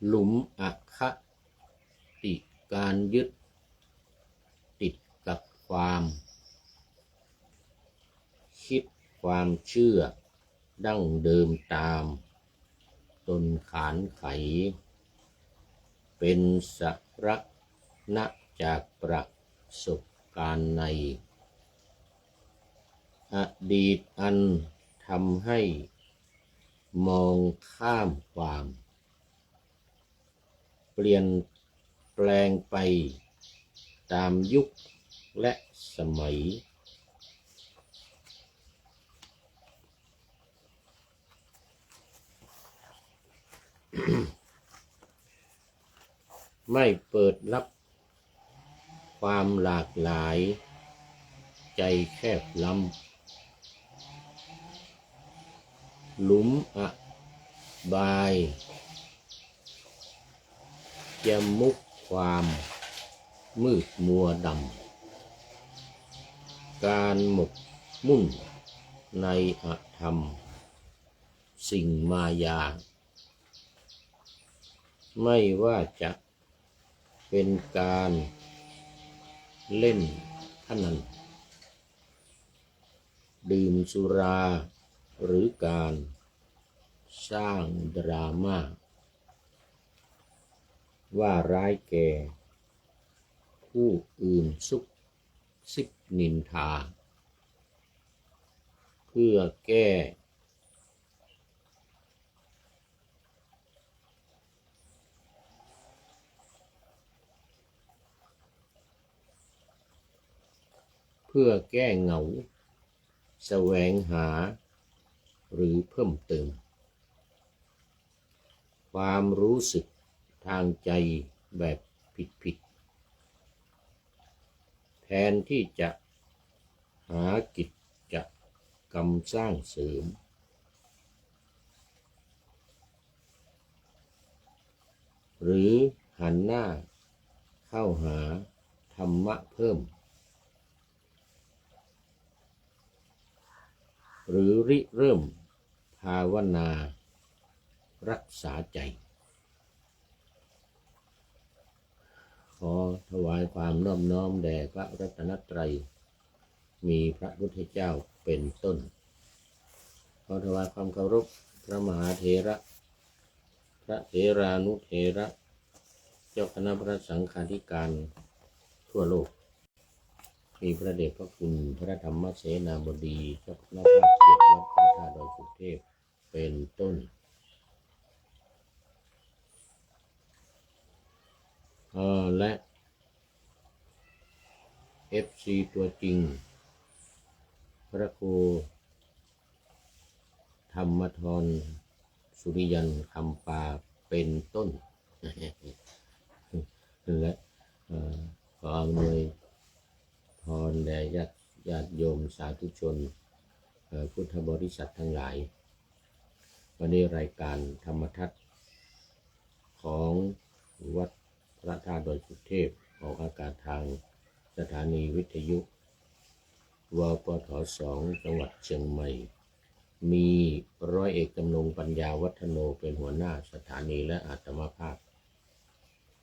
หลุมอคติการยึดติดกับความคิดความเชื่อดั้งเดิมตามตนขานไขเป็นสระณจากประสบการณ์ในอดีตอันทำให้มองข้ามความเปลี่ยนแปลงไปตามยุคและสมัย ไม่เปิดรับความหลากหลายใจแคบล้ำหลุมอบายจะมุกความมืดมัวดำการหมกมุ่นในอธรรมสิ่งมายาไม่ว่าจะเป็นการเล่นพนันดื่มสุราหรือการสร้างดราม่าว่าร้ายแก่ผู้อื่นซุบซิบนินทาเพื่อแก้เหงาแสวงหาหรือเพิ่มเติมความรู้สึกทางใจแบบผิดแทนที่จะหากิจกรรมสร้างเสริมหรือหันหน้าเข้าหาธรรมะเพิ่มหรือริเริ่มภาวนารักษาใจขอถวายความนอบน้อมแด่พระรัตนตรัยมีพระพุทธเจ้าเป็นต้นขอถวายความเคารพพระมหาเถระพระเถรานุเถระเจ้าคณะพระสังฆาธิการทั่วโลกมีพระเดชพระคุณพระธรรมเสนาบดีเจ้าคณะภาค7วัดพระธาตุดอยสุเทพเป็นต้นและ FC ตัวจริงพระครูธรรมธรสุริยันคำปาเป็นต้น และขออำนวยพรแด่ญาติโยมสาธุชนพุทธบริษัททั้งหลายวันนี้รายการธรรมทัศน์ของวัดพระธาตุดอยสุเทพออกอากาศทางสถานีวิทยุวปท2จังหวัดเชียงใหม่มีร้อยเอกจำนงปัญญาวัฒโนเป็นหัวหน้าสถานีและอาตมาภาพ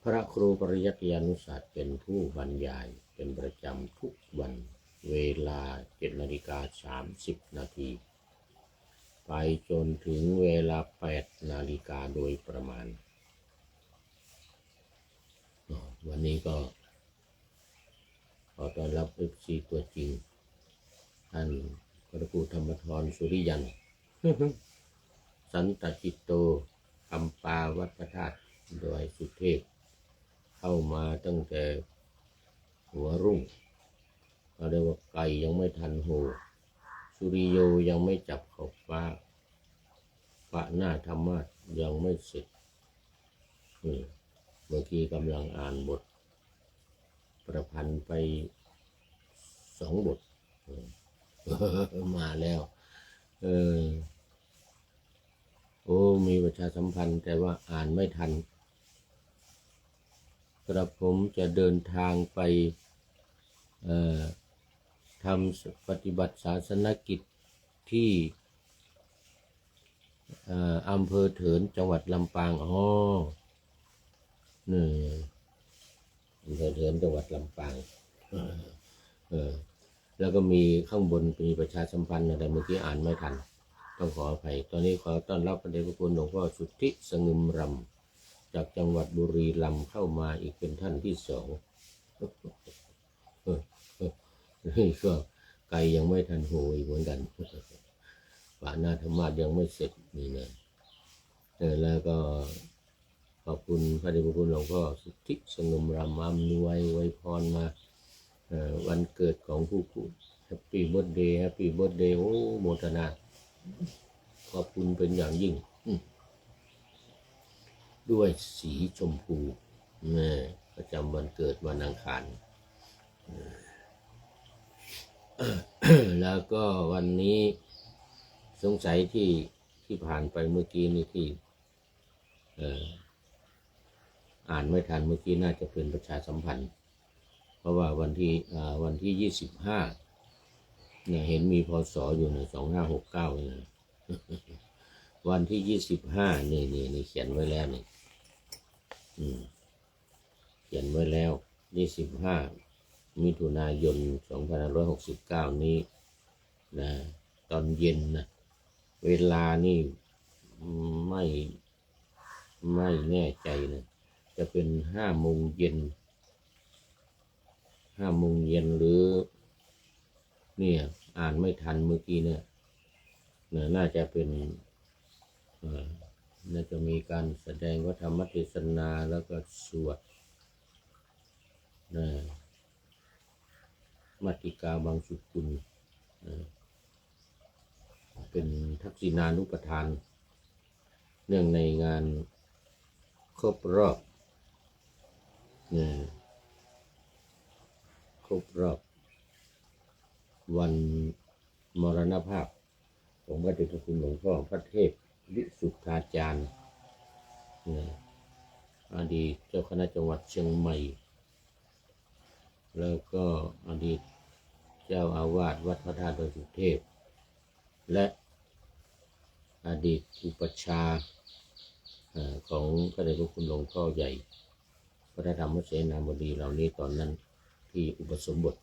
พระครูปริยัติยานุศาสตร์เป็นผู้บรรยายเป็นประจำทุกวันเวลา 7:30 นาทีไปจนถึงเวลา 8 นาฬิกาโดยประมาณวันนี้ก็ขอต้อนรับ FC ตัวจริงท่านพระครูธรรมธรสุริยัน สันตจิตโตคำปาวัดพระธาตุดอยสุเทพเข้ามาตั้งแต่หัวรุ่งเราเรียกว่าไก่ยังไม่ทันโหสุริโยยังไม่จับขอบฟ้าพระหน้าธรรมะยังไม่เสร็จเมื่อกี้กำลังอ่านบทประพันธ์ไป2 บทมาแล้วมีประชาสัมพันธ์แต่ว่าอ่านไม่ทันกระผมจะเดินทางไปทำปฏิบัติศาสนกิจที่อำเภอเถินจังหวัดลำปาง นี่อำเภอเถินจังหวัดลำปางแล้วก็มีข้างบนมีประชาสัมพันธ์อะไรเมื่อกี้อ่านไม่ทันต้องขออภัยตอนนี้ขอต้อนรับพระเดชพระคุณหลวงพ่อสุทธิสงึมรำจากจังหวัดบุรีรัมย์เข้ามาอีกเป็นท่านที่สองนี่ก็ไกลยังไม่ทันโหยเหมือนกันปานาธรรมาสยังไม่เสร็จนี่นะแล้วก็ขอบคุณพระเดชพระคุณหลวงพ่อสุทธิสงึมรำอำนวยอวยพรมาวันเกิดของผู้แฮปปี้เบิร์ธเดย์แฮปปี้เบิร์ธเดย์โอ้โมทนาขอบคุณเป็นอย่างยิ่งด้วยสีชมพูประจำวันเกิดวันอังคารแล้วก็วันนี้สงสัยที่ผ่านไปเมื่อกี้นี่ที่อ่านไม่ทันเมื่อกี้น่าจะเป็นประชาสัมพันธ์เพราะว่าวันที่25เนี่ยเห็นมีพศอยู่ใน2569เนี่ยวันที่25นี่เขียนไว้แล้วนี่เขียนไว้แล้ว25มิถุนายน2569นี้นะตอนเย็นนะเวลานี่ไม่แน่ใจนะจะเป็น5 โมงเย็นหรือเนี่ยอ่านไม่ทันเมื่อกี้เนี่ยน่าจะเป็นน่าจะมีการแสดงธรรมเทศนาแล้วก็สวดมัตติกาบางสุกุลเป็นทักษิณานุปทานเนื่องในงานครบรอบวันมรณภาพของพระเดชพระคุณหลวงพ่อพระเทพวิสุทธาจารย์อดีตเจ้าคณะจังหวัดเชียงใหม่แล้วก็อดีตเจ้าอาวาสวัดพระธาตุดอยสุเทพและอดีตอุปัชฌาย์ของพระเดชพระคุณหลวงพ่อใหญ่พระธรรมเสนาบดีเหล่านี้ตอนนั้นที่อุปสมบท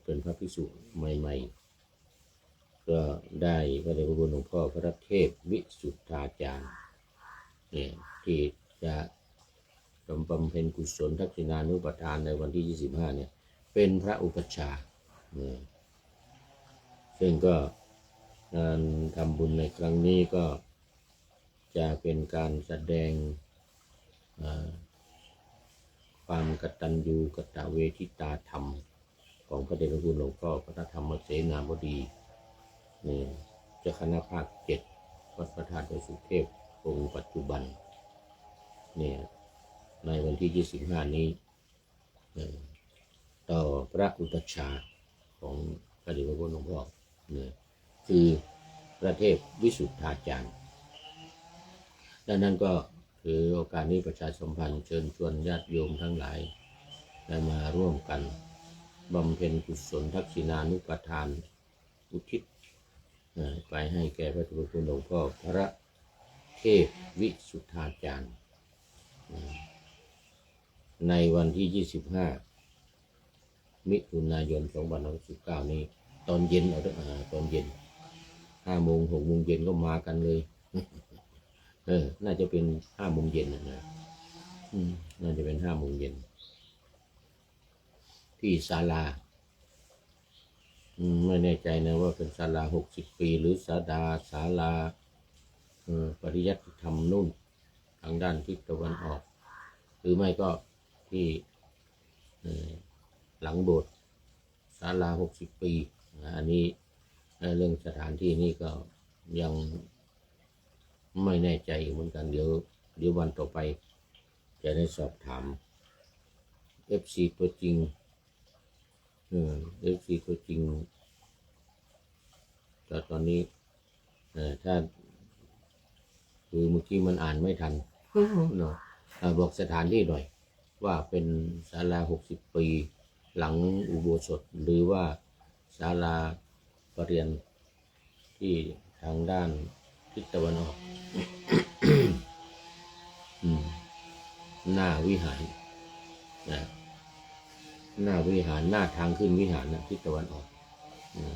เป็นพระภิกษุใหม่ๆก็ได้พระเดชพระคุณหลวงพ่อพระเทพวิสุทธาจารย์ที่จะบำเพ็ญกุศลทักษิณานุปทานในวันที่25เนี่ยเป็นพระอุปัชฌาย์ซึ่งก็การทำบุญในครั้งนี้ก็จะเป็นการแสดงความกตัญญูกตเวทิตาธรรมของพระเดชพระคุณหลวงพ่อพระธรรมเสนาบดีเจ้าคณะภาค7วัดพระธาตุดอยสุเทพองค์ปัจจุบันเนี่ยในวันที่25นี้ต่อพระอุปัชฌาย์ของพระเดชพระคุณหลวงพ่อคือพระเทพวิสุทธาจารย์ดังนั้นก็ถือโอกาสนี้ประชาสัมพันธ์เชิญชวนญาติโยมทั้งหลายได้มาร่วมกันบำเพ็ญกุศลทักษิณานุปทานอุทิศไปให้แก่พระเดชพระคุณหลวงพ่อพระเทพวิสุทธาจารย์ในวันที่25มิถุนายน2569นี้ตอนเย็นตอนเย็น5 โมง 6 โมงเย็นก็มากันเลยน่าจะเป็น5 โมงเย็นนะน่าจะเป็น5 โมงเย็นที่ศาลาไม่แน่ใจนะว่าเป็นศาลา60 ปีหรือศาลาปริยัติธรรมนุ่นทางด้านทิศตะวันออกหรือไม่ก็ที่หลังโบสถ์ศาลา60 ปีอันนี้เรื่องสถานที่นี้ก็ยังไม่แน่ใจเหมือนกันเดี๋ยววันต่อไปจะได้สอบถาม FC ตัวจริงFC ตัวจริงแต่ตอนนี้ถ้าคือเมื่อกี้มันอ่านไม่ทันเนาะบอกสถานที่หน่อยว่าเป็นศาลา60 ปีหลังอุโบสถหรือว่าศาลาปเรียนที่ทางด้านทิศตะวันออก หน้าวิหารนะหน้าวิหารหน้าทางขึ้นวิหารนะทิศตะวันออกนะ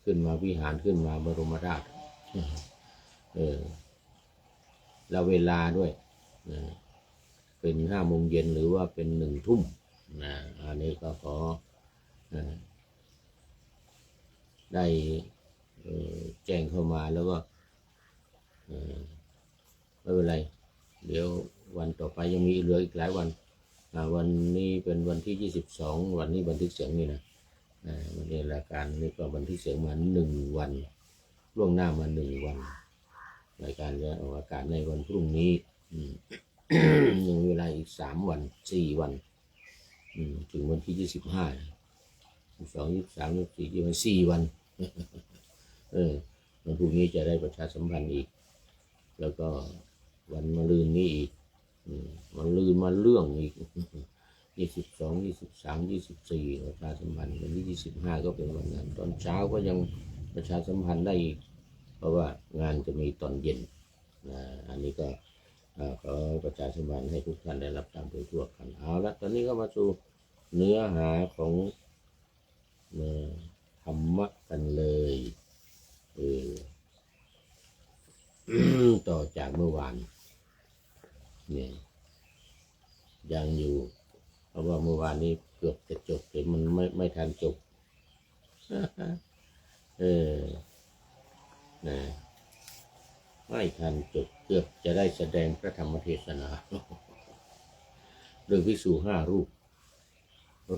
ขึ้นมาวิหารขึ้นมาบรมราชแล้วเวลาด้วยนะเป็น5 โมงเย็นหรือว่าเป็น1 ทุ่มนะอันนี้ก็ขอได้แจ้งเข้ามาแล้วก็ไม่เป็นไรเดี๋ยววันต่อไปยังมีเหลืออีกหลายวันวันนี้เป็นวันที่22วันนี้บันทึกเสียงนี่นะวันนี้รายการนี้ก็บันทึกเสียงมา1 วันล่วงหน้ามา1 วันรายการจะออกอากาศในวันพรุ่งนี้ยังเวลาอีก3 วัน4 วันถึงวันที่25 22 23 24 25 4 วันวันพรุ่งนี้จะได้ประชาสัมพันธ์อีกแล้วก็วันมะรืนนี้อีกมันลืนมาเรื่องอีก22 23 24ประชาสัมพันธ์วันที่25ก็เป็นวันงานตอนเช้าก็ยังประชาสัมพันธ์ได้อีกเพราะว่างานจะมีตอนเย็นอันนี้ก็ขอประชาสัมพันธ์ให้ทุกท่านได้รับตามโดยทั่วกันเอาละตอนนี้ก็มาสู่เนื้อหาของธรรมะกันเลยต่อจากเมื่อวานเนี่ยยังอยู่เพราะว่าเมื่อวานนี้เกือบจะจบแต่มันไม่ทันจบนะไม่ทันจบเกือบจะได้แสดงพระธรรมเทศนาโดยภิกษุ5 รูป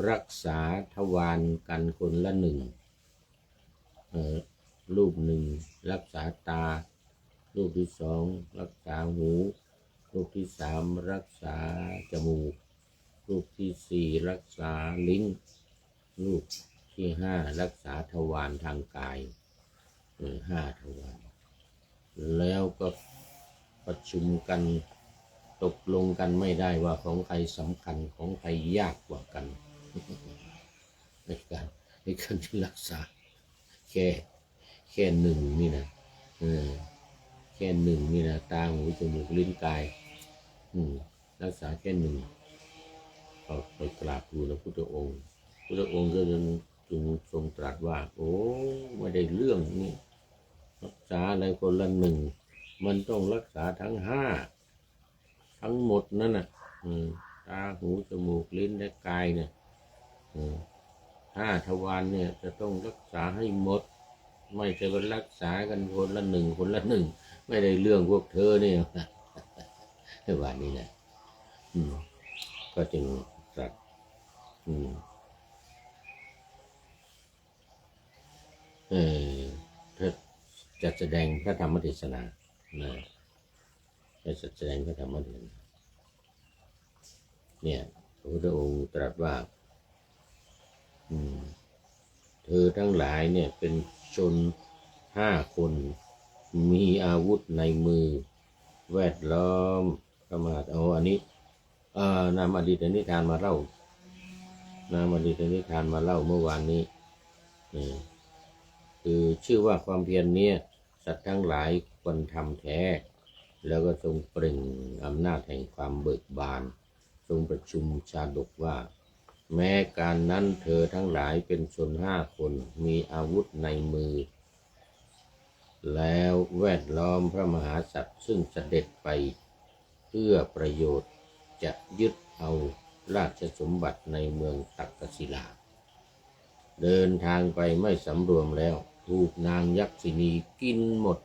รักษาทวารกันคนละ1รูป1รักษาตารูปที่ 2รักษาหูรูปที่ 3รักษาจมูกรูปที่ 4รักษาลิ้นรูปที่ 5รักษาทวารทางกาย5 ทวารแล้วก็ประชุมกันตกลงกันไม่ได้ว่าของใครสำคัญของใครยากกว่ากันในการที่รักษาแค่1นี่นะแค่1นี่นะตาหูจมูกลิ้นกายรักษาแค่1ก็ไปกราบทูลพระพุทธองค์ก็จึงทรงตรัสว่าโอ้ไม่ได้เรื่องนี้รักษาอะไรคนละ1มันต้องรักษาทั้ง5ทั้งหมดนั่นน่ะตาหูจมูกลิ้นและกายเนี่ย5 ทวารเนี่ยจะต้องรักษาให้หมดไม่ใช่ว่ารักษากันคนละ1ไม่ได้เรื่องพวกเธอเนี่ยวันนี้นะก็จึงตรัสจะแสดงพระธรรมเทศนาจะแสดงพระธรรมเทศนาเนี่ยพระพุทธองค์ตรัสว่าเธอทั้งหลายเนี่ยเป็นชน5 คนมีอาวุธในมือแวดล้อมพระมหาอันนี้นำอดีตนิทานมาเล่านำอดีตนิทานมาเล่าเมื่อวานนี้คือชื่อว่าความเพียรนี้สัตว์ทั้งหลายควรทำแท้แล้วก็ทรงเปล่งอำนาจแห่งความเบิกบานทรงประชุมชาดกว่าแม้การนั้นเธอทั้งหลายเป็นชน5 คนมีอาวุธในมือแล้วแวดล้อมพระมหากษัตริย์ซึ่งเสด็จไปเพื่อประโยชน์จะยึดเอาราชสมบัติในเมืองตักกศิลาเดินทางไปไม่สำรวมแล้วถูกนางยักษินีกินหมด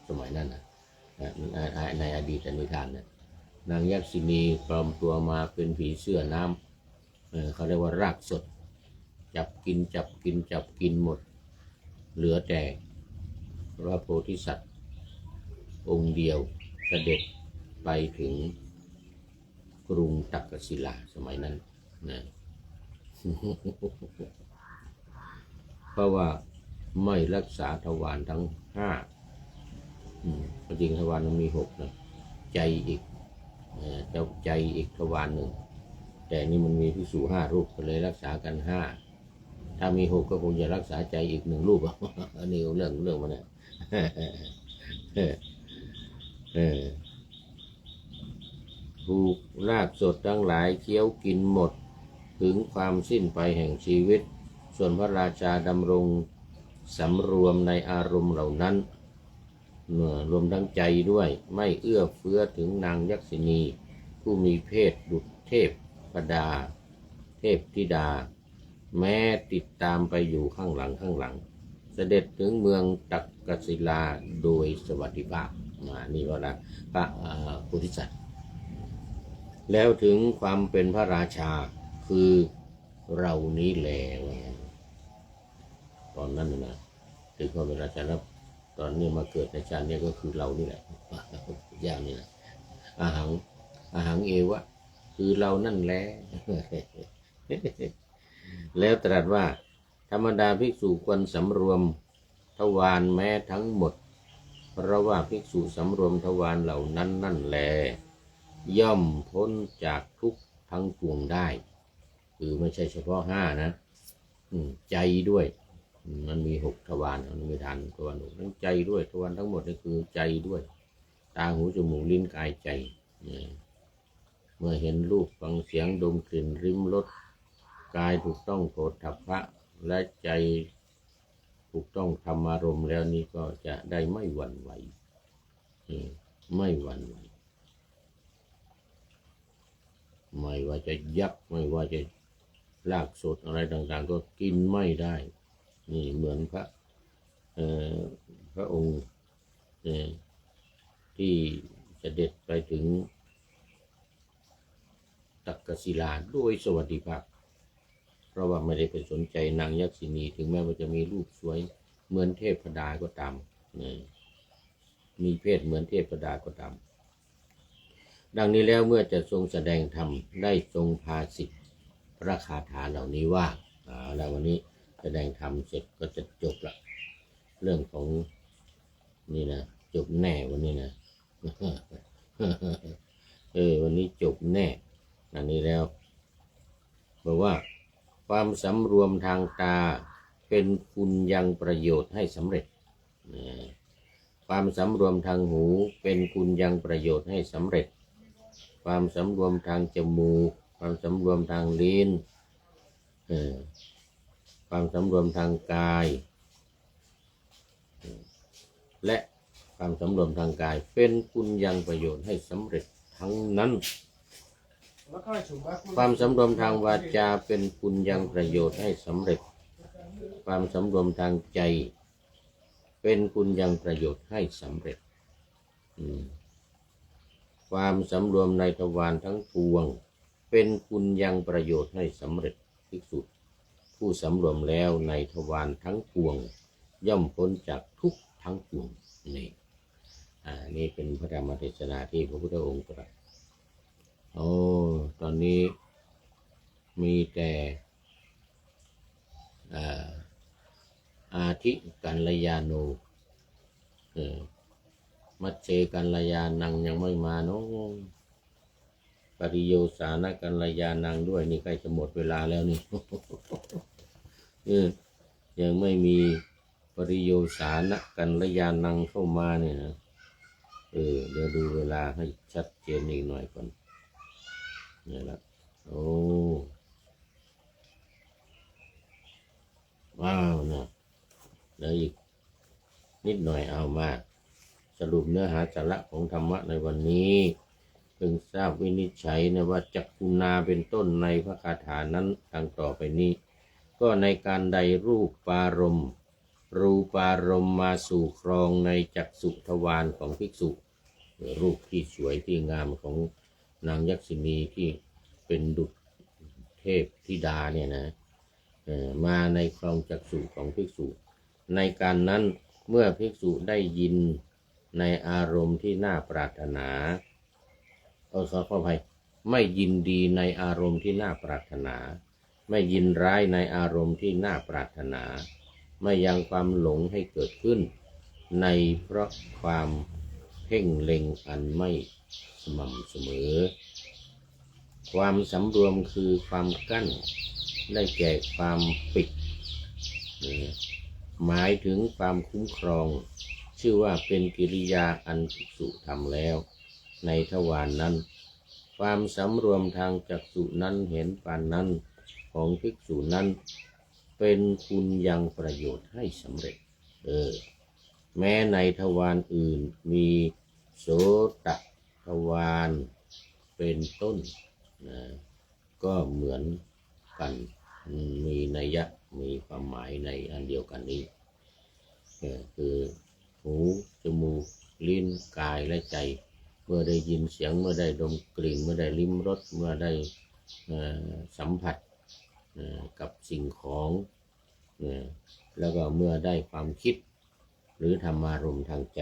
สมัยนั้นนะในอดีตนิทานนะนางยักษินีปลอมตัวมาเป็นผีเสื้อน้ำเขาเรียกว่ารากสดจับกินหมดเหลือแต่พระโพธิสัตว์องค์เดียวเสด็จไปถึงกรุงตักกศิลาสมัยนั้นนะเพราะว่าไม่รักษาทวารทั้ง5จริงทวารมันมี6นะใจอีกใจอีกทวาร1แต่นี่มันมีภิกษุ5 รูปก็เลยรักษากัน5ถ้ามี6ก็คงจะรักษาใจอีก1 รูปอันนี้เรื่องมันเนี่ย ถูกรากสดทั้งหลายเคี้ยวกินหมดถึงความสิ้นไปแห่งชีวิตส่วนพระราชาดำรงสำรวมในอารมณ์เหล่านั้นรวมทั้งใจด้วยไม่เอื้อเฟื้อถึงนางยักษินีผู้มีเพศดุจเทพพดาเทพธิดาแม้ติดตามไปอยู่ข้างหลังเสด็จถึงเมืองตักกศิลาโดยสวัสดิภาพนี่ว่าละพระโพธิสัตว์แล้วถึงความเป็นพระราชาคือเรานี้แหละตอนนั้นนะถึงความเป็นราชาแล้วตอนนี้มาเกิดในชาตินี้ก็คือเรานี่แหละอย่างนี้แหละอาหังเอวะคือเรานั่นแหละ แล้วตรัสว่าธรรมดาภิกษุควรสำรวมทวารแม้ทั้งหมดเพราะว่าภิกษุสำรวมทวารเหล่านั้นนั่นแลย่อมพ้นจากทุกข์ทั้งปวงได้คือไม่ใช่เฉพาะ5นะใจด้วยมันมี6ทวารมันมีฐานทวารทั้งใจด้วยทวารทั้งหมดนี่คือใจด้วยตาหูจมูกลิ้นกายใจเมื่อเห็นรูปฟังเสียงดมกลิ่นริมรสกายถูกต้องโผฏฐัพพะและใจถูกต้องธรรมารมณ์แล้วนี่ก็จะได้ไม่หวั่นไหวไม่หวั่นไหวไม่ว่าจะยักษ์ไม่ว่าจะรากสดอะไรต่างๆก็กินไม่ได้นี่เหมือนพระองค์ที่เสด็จไปถึงตักกศิลาด้วยสวัสดิภาพเพราะว่าไม่ได้ไปสนใจนางยักษินีถึงแม้ว่าจะมีรูปสวยเหมือนเทพดาก็ตามมีเพศเหมือนเทพดาก็ตามดังนี้แล้วเมื่อจะทรงแสดงธรรมได้ทรงพาสิทธิพระคาถาเหล่านี้ว่าแล้ววันนี้แสดงธรรมเสร็จก็จะจบละเรื่องของนี่นะจบแน่วันนี้นะ วันนี้จบแน่อันนี้แล้วบอกว่าความสำรวมทางตาเป็นคุณยังประโยชน์ให้สำเร็จความสำรวมทางหูเป็นคุณยังประโยชน์ให้สำเร็จความสำรวมทางจมูกความสำรวมทางลิ้นความสำรวมทางกายและความสำรวมทางกายเป็นคุณยังประโยชน์ให้สำเร็จทั้งนั้นความสำรวมทางวาจาเป็นคุณยังประโยชน์ให้สำเร็จความสำรวมทางใจเป็นคุณยังประโยชน์ให้สำเร็จความสำรวมในทวารทั้งปวงเป็นคุณยังประโยชน์ให้สำเร็จภิกษุผู้สำรวมแล้วในทวารทั้งปวงย่อมพ้นจากทุกข์ทั้งปวงนี่เป็นพระธรรมเทศนาที่พระพุทธองค์ตรัสตอนนี้มีแต่อาทิกัลยาโนมัจเจกัลยาณังยังไม่มาเนาะปริโยสานกัลยาณังด้วยนี่ใกล้จะหมดเวลาแล้วนี่ ยังไม่มีปริโยสานกัลยาณังเข้ามาเนี่ยนะเดี๋ยวดูเวลาให้ชัดเจนอีกหน่อยก่อนนี่แหละว้าวนะแล้วอีกนิดหน่อยเอามาสรุปเนื้อหาสาระของธรรมะในวันนี้เพิ่งทราบวินิจฉัยนะว่าจักขุนาเป็นต้นในพระคาถานั้นดังต่อไปนี้ก็ในการใดรูปารมณ์มาสู่ครองในจักษุทวารของภิกษุรูปที่สวยที่งามของนางยักษินีที่เป็นดุจเทพธิดาเนี่ยนะมาในครองจักษุของภิกษุในการนั้นเมื่อภิกษุได้ยินในอารมณ์ที่น่าปรารถนาขออภัยไม่ยินดีในอารมณ์ที่น่าปรารถนาไม่ยินร้ายในอารมณ์ที่น่าปรารถนาไม่ยังความหลงให้เกิดขึ้นในเพราะความเพ่งเล็งอันไม่สม่ำเสมอความสำรวมคือความกั้นได้แก่ความปิดหมายถึงความคุ้มครองชื่อว่าเป็นกิริยาอันภิกษุทำแล้วในทวารนั้น ความสำรวมทางจักษุนั้นเห็นปานนั้นของภิกษุนั้นเป็นคุณยังประโยชน์ให้สำเร็จแม้ในทวารอื่นมีโสตทวารเป็นต้นนะก็เหมือนกันมีนัยยะมีความหมายในอันเดียวกันนี้คือหูจมูกลิ้นกายและใจเมื่อได้ยินเสียงเมื่อได้ดมกลิ่นเมื่อได้ลิ้มรสเมื่อได้สัมผัสกับสิ่งของแล้วก็เมื่อได้ความคิดหรือธรรมารมณ์ทางใจ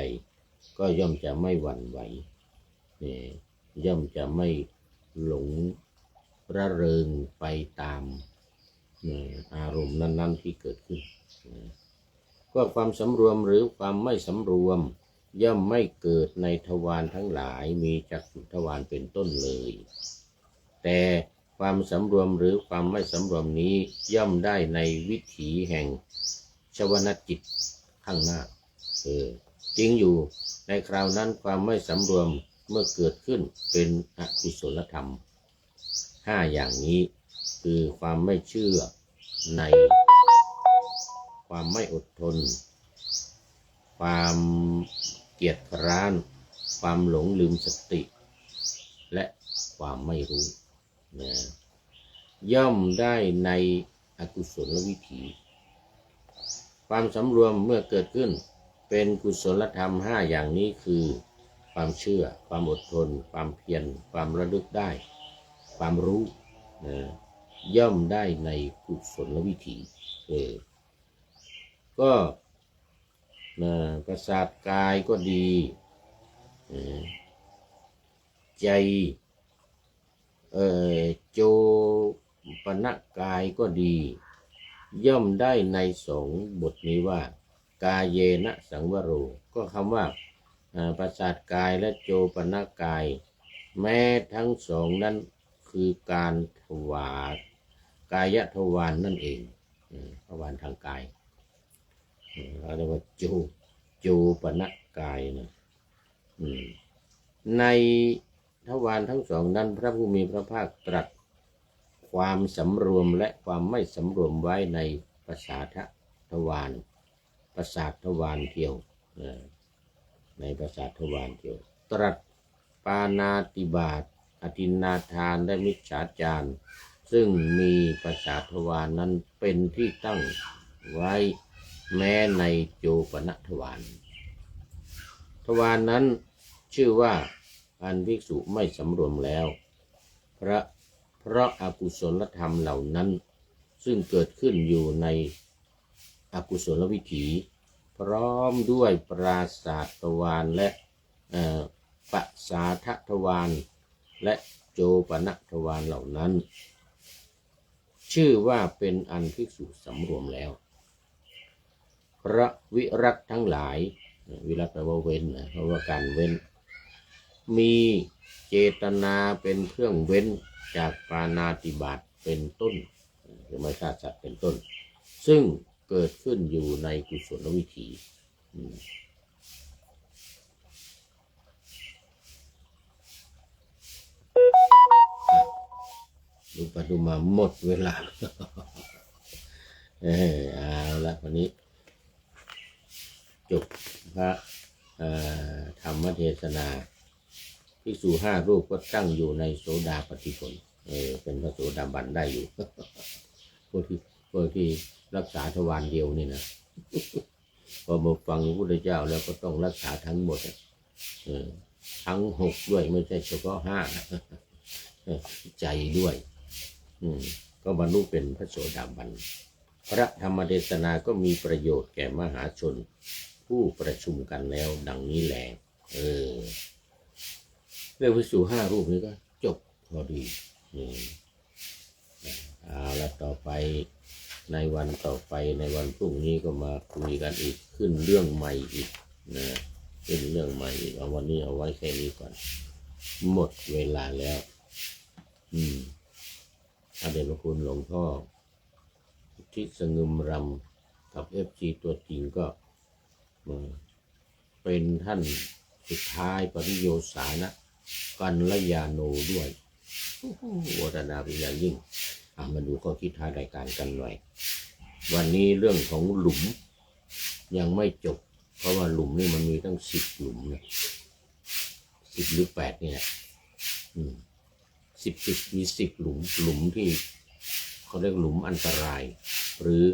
ก็ย่อมจะไม่หวั่นไหวย่อมจะไม่หลงระเริงไปตามอารมณ์นั้นๆที่เกิดขึ้นก็ความสำรวมหรือความไม่สำรวมย่อมไม่เกิดในทวารทั้งหลายมีจักขุทวารเป็นต้นเลยแต่ความสำรวมหรือความไม่สำรวมนี้ย่อมได้ในวิถีแห่งชวนจิตข้างหน้าจริงอยู่ในคราวนั้นความไม่สำรวมเมื่อเกิดขึ้นเป็นอกุศลธรรม5อย่างนี้คือความไม่เชื่อในความไม่อดทนความเกียจคร้านความหลงลืมสติและความไม่รู้ย่อมได้ในอกุศลวิถีความสำรวมเมื่อเกิดขึ้นเป็นกุศลธรรม5อย่างนี้คือความเชื่อความอดทนความเพียรความระลึกได้ความรู้ย่อมได้ในกุศลวิถีก็ประสาทกายก็ดีใจโจปนกายก็ดีย่อมได้ใน2บทนี้ว่ากายเยนะสังวโรก็คำว่าประสาทกายและโจปนกายแม้ทั้งสองนั้นคือการทวารกายทวารนั่นเองทวารทางกายเราเรียกว่าโจปนกายนะในทวารทั้งสองนั้นพระผู้มีพระภาคตรัสความสำรวมและความไม่สำรวมไว้ในประสาททวารประสาททวารเทียวในประสาททวารเทียวตรัสปาณาติบาตอทินนาทานและมิจฉาจารซึ่งมีประสาททวารนั้นเป็นที่ตั้งไว้แม้ในโจปนทวารทวารนั้นชื่อว่าอันภิกษุไม่สำรวมแล้วเพราะอกุศลธรรมเหล่านั้นซึ่งเกิดขึ้นอยู่ในอกุศลวิถีพร้อมด้วยปราสาททวารและปัสสาททวารและโจปนทวารเหล่านั้นชื่อว่าเป็นอันภิกษุสำรวมแล้วพระวิรัตทั้งหลายวิรัตแปลว่าเว้นเพราะว่าการเว้นมีเจตนาเป็นเครื่องเว้นจากปาณาติบาตเป็นต้นหรือไม่ฆ่าสัตว์เป็นต้นซึ่งเกิดขึ้นอยู่ในกุศลวิถีดูไปดูมาหมดเวลาเอาละวันนี้จบพระธรรมเทศนาภิกษุ5 รูปก็ตั้งอยู่ในโสดาปัตติผลเป็นพระโสดาบันได้อยู่พวกที่รักษาทวารเดียวนี่นะพอมาฟังพระพุทธเจ้าแล้วก็ต้องรักษาทั้งหมดทั้ง6ด้วยไม่ใช่เฉพาะ5ใจด้วยก็บรรลุเป็นพระโสดาบันพระธรรมเทศนาก็มีประโยชน์แก่มหาชนผู้ประชุมกันแล้วดังนี้แหละเรื่องภิกษุ5 รูปนี้ก็จบพอดีเอาละต่อไปในวันต่อไปในวันพรุ่งนี้ก็มาคุยกันอีกขึ้นเรื่องใหม่อีกนะขึ้นเรื่องใหม่อีกเอาวันนี้เอาไว้แค่นี้ก่อนหมดเวลาแล้วพระเดชพระคุณหลวงพ่อที่สงึมรำกับFGตัวจริงก็เป็นท่านสุดท้ายปริโยสานะกัลยาโนด้วย โอทนาเป็นอย่างยิ่งมาดูข้อคิดท้ายรายการกันหน่อยวันนี้เรื่องของหลุมยังไม่จบเพราะว่าหลุมนี่มันมีตั้ง10 หลุมนะ10 หรือ 8เนี่ย10มี10 หลุมที่เขาเรียกหลุมอันตรายหรือ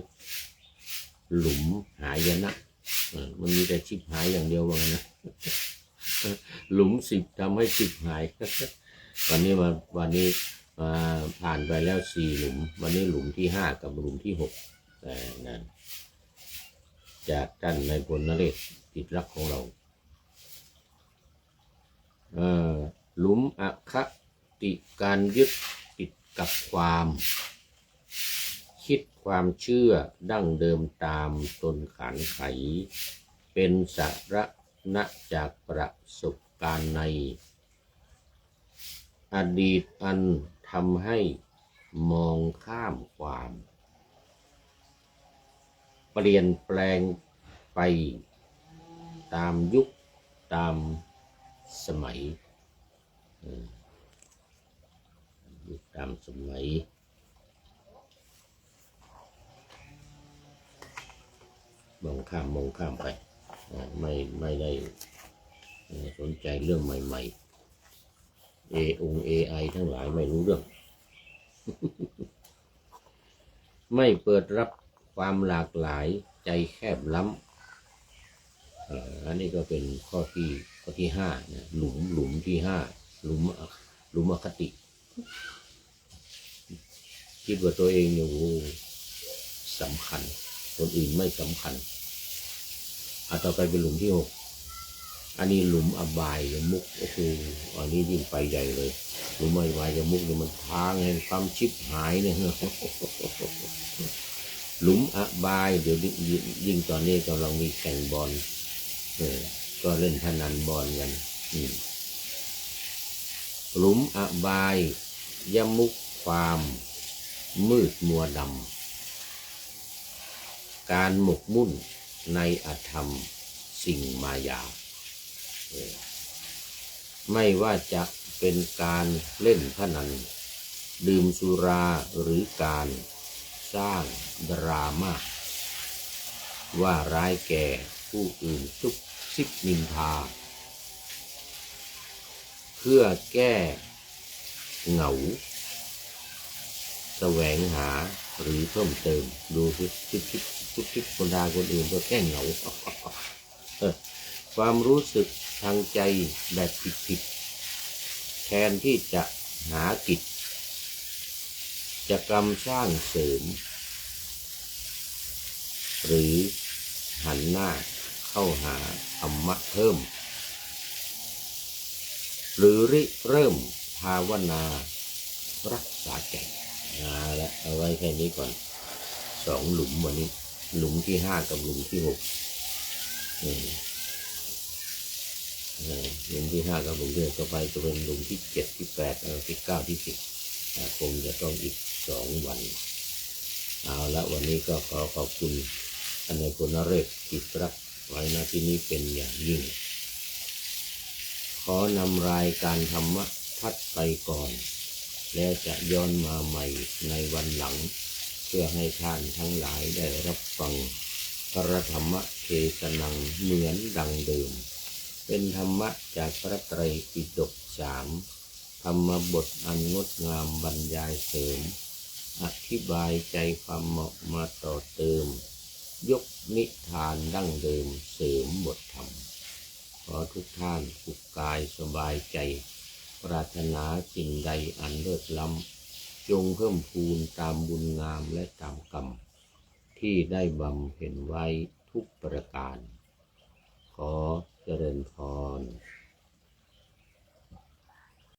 หลุมหายนะมันมีแต่ชิบหายอย่างเดียวว่างั้นนะหลุม10ทำให้ชิบหายวันนี้ผ่านไปแล้ว4 หลุมวันนี้หลุมที่5กับหลุมที่6นั่นจากท่านนายพลนเรศจิตรักของเราหลุมอคติการยึดติดกับความคิดความเชื่อดั้งเดิมตามตนขานไขเป็นสาระนะจากประสบการณ์ในอดีตอันทำให้มองข้ามความเปลี่ยนแปลงไปตามยุคตามสมัยยุคตามสมัยมองข้ามไปไม่ได้สนใจเรื่องใหม่ๆAI ทั้งหลายไม่รู้เรื่อง ไม่เปิดรับความหลากหลายใจแคบล้ำอันนี้ก็เป็นข้อที่5นะหลุมที่5หลุมอคติคิดว่าตัวเองเนี่ยสำคัญคนอื่นไม่สำคัญต่อไปเป็นหลุมที่6อันนี้หลุมอบายมุกโอ้โหอันนี้ยิ่งไปใหญ่เลยหลุมอบายมุกเนี่ยมันทางแห่งความชิบหายเนี่ยหลุมอบายเดี๋ยวยิ่งตอนนี้กำลังมีแข่งบอลก็เล่นพนันบอลกันหลุมอบายมุกความมืดมัวดำการหมกมุ่นในอธรรมสิ่งมายาไม่ว่าจะเป็นการเล่นพนันดื่มสุราหรือการสร้างดราม่าว่าร้ายแก่ผู้อื่นซุบซิบนินทาเพื่อแก้เหงาแสวงหาหรือเพิ่มเติมดูซิบคนด่าคนอื่นเพื่อแก้เหงาความรู้สึกทางใจแบบผิดแทนที่จะหากิจกรรมสร้างเสริมหรือหันหน้าเข้าหาธรรมะเพิ่มหรือเริ่มภาวนารักษาใจและเอาไว้แค่นี้ก่อน2 หลุมวันนี้หลุมที่5กับหลุมที่6หลุมที่5กับหลุมที่6ต่อไปจะเป็นหลุมที่7ที่8ที่9ที่10คงจะต้องอีก2 วันเอาละวันนี้ก็ขอขอบคุณท่านนายพลนเรศจิตรักไว้ณที่นี้เป็นอย่างยิ่งขอนำรายการธรรมะพัดไปก่อนแล้วจะย้อนมาใหม่ในวันหลังเพื่อให้ท่านทั้งหลายได้รับฟังพระธรรมเทศนังเหมือนดังเดิมเป็นธรรมะจากพระไตรปิฎก3ธรรมบทอันงดงามบรรยายเสริมอธิบายใจความเหมาะมาต่อเติมยกนิทานดั้งเดิมเสริมบทธรรมขอทุกท่านสุขกายสบายใจปรารถนาสิ่งใดอันเลิศล้ำจงเพิ่มพูนตามบุญงามและตามกรรมที่ได้บำเพ็ญไว้ทุกประการขอเจริญพร